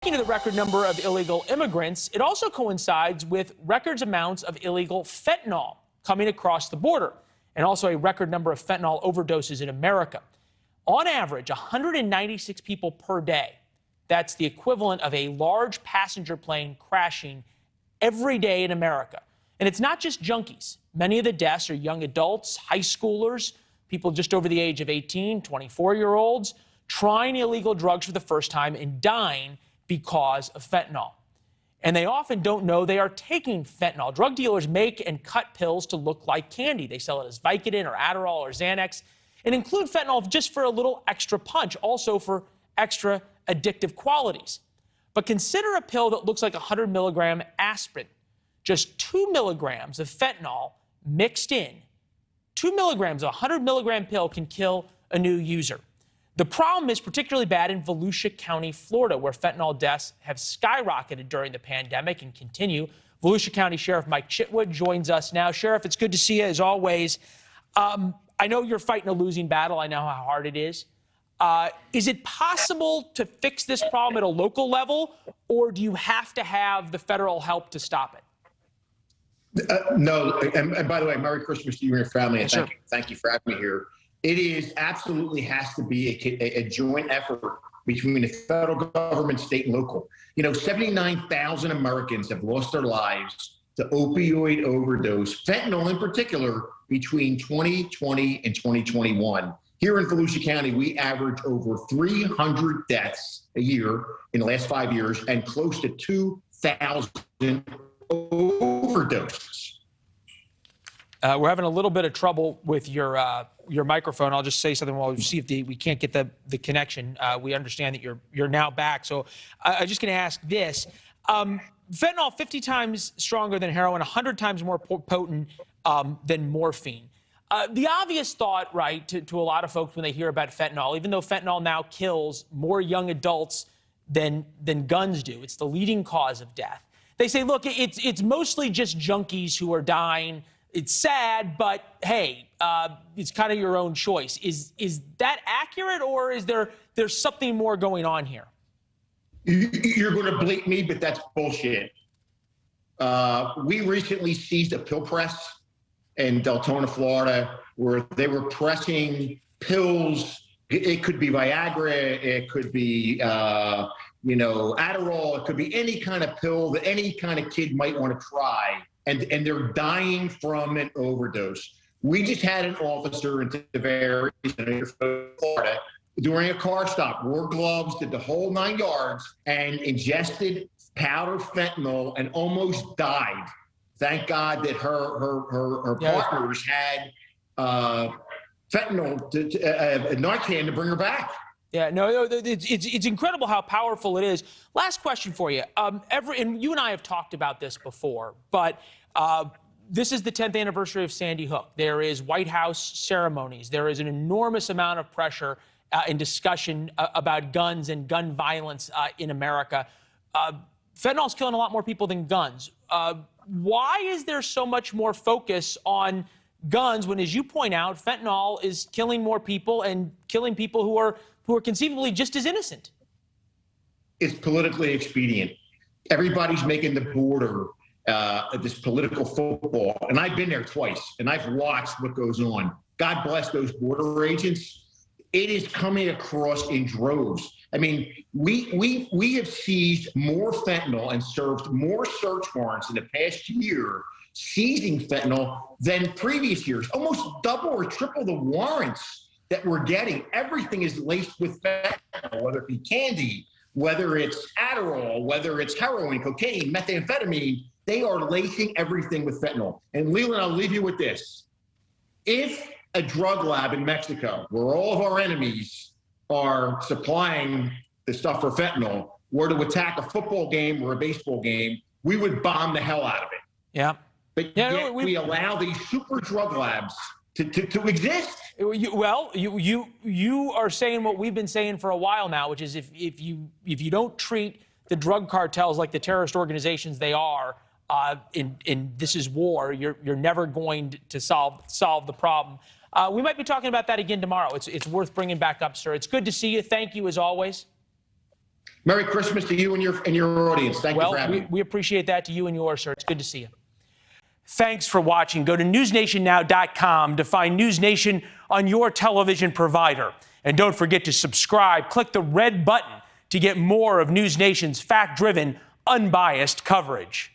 Speaking of the record number of illegal immigrants, it also coincides with record amounts of illegal fentanyl coming across the border, and also a record number of fentanyl overdoses in America. On average, 196 people per day. That's the equivalent of a large passenger plane crashing every day in America. And it's not just junkies. Many of the deaths are young adults, high schoolers, people just over the age of 18, 24-year-olds, trying illegal drugs for the first time and dying because of fentanyl. And they often don't know they are taking fentanyl. Drug dealers make and cut pills to look like candy. They sell it as Vicodin or Adderall or Xanax and include fentanyl just for a little extra punch, also for extra addictive qualities. But consider a pill that looks like 100 milligram aspirin. Just 2 milligrams of fentanyl mixed in. 2 milligrams of a 100 milligram pill can kill a new user. The problem is particularly bad in Volusia County, Florida, where fentanyl deaths have skyrocketed during the pandemic and continue. Volusia County Sheriff Mike Chitwood joins us now. Sheriff, it's good to see you as always. I know you're fighting a losing battle. I know how hard it is. Is it possible to fix this problem at a local level, or do you have to have the federal help to stop it? No. And by the way, Merry Christmas to you and your family. And Sure. thank you for having me here. It is absolutely has to be a joint effort between the federal government, state, and local. You know, 79,000 Americans have lost their lives to opioid overdose, fentanyl in particular, between 2020 and 2021. Here in Volusia County, we average over 300 deaths a year in the last 5 years and close to 2,000 overdoses. We're having a little bit of trouble with your microphone. I'll just say something while we see if we can't get the connection. We understand that you're now back. So I'm just going to ask this. Fentanyl 50 times stronger than heroin, 100 times more potent than morphine. The obvious thought, right, to a lot of folks when they hear about fentanyl, even though fentanyl now kills more young adults than guns do, it's the leading cause of death. They say, look, it's mostly just junkies who are dying. It's sad, but hey, it's kind of your own choice. Is that accurate, or is there's something more going on here? You're going to bleep me, but that's bullshit. We recently seized a pill press in Deltona, Florida, where they were pressing pills. It could be Viagra, it could be Adderall, it could be any kind of pill that any kind of kid might want to try. And they're dying from an overdose. We just had an officer in Tavares, Florida, during a car stop, wore gloves, did the whole 9 yards, and ingested powder fentanyl and almost died. Thank God that her partners had fentanyl, Narcan, to bring her back. Yeah, no, it's incredible how powerful it is. Last question for you. And you and I have talked about this before, but this is the 10th anniversary of Sandy Hook. There is White House ceremonies. There is an enormous amount of pressure and discussion about guns and gun violence in America. Fentanyl's killing a lot more people than guns. Why is there so much more focus on guns when, as you point out, fentanyl is killing more people and killing people who are conceivably just as innocent? It's politically expedient. Everybody's making the border this political football. And I've been there twice, and I've watched what goes on. God bless those border agents. It is coming across in droves. I mean, we have seized more fentanyl and served more search warrants in the past year seizing fentanyl than previous years. Almost double or triple the warrants that we're getting. Everything is laced with fentanyl, whether it be candy, whether it's Adderall, whether it's heroin, cocaine, methamphetamine. They are lacing everything with fentanyl. And Leland, I'll leave you with this. If a drug lab in Mexico, where all of our enemies are supplying the stuff for fentanyl, were to attack a football game or a baseball game, we would bomb the hell out of it. Yeah. But yet we allow these super drug labs to exist. You are saying what we've been saying for a while now, which is if you don't treat the drug cartels like the terrorist organizations they are, in this is war, you're never going to solve the problem. We might be talking about that again tomorrow. It's worth bringing back up, sir. It's good to see you. Thank you as always. Merry Christmas to you and your audience. Thank you for having me. We appreciate that to you and yours, sir. It's good to see you. Thanks for watching. Go to newsnationnow.com to find NewsNation on your television provider. And don't forget to subscribe. Click the red button to get more of NewsNation's fact-driven, unbiased coverage.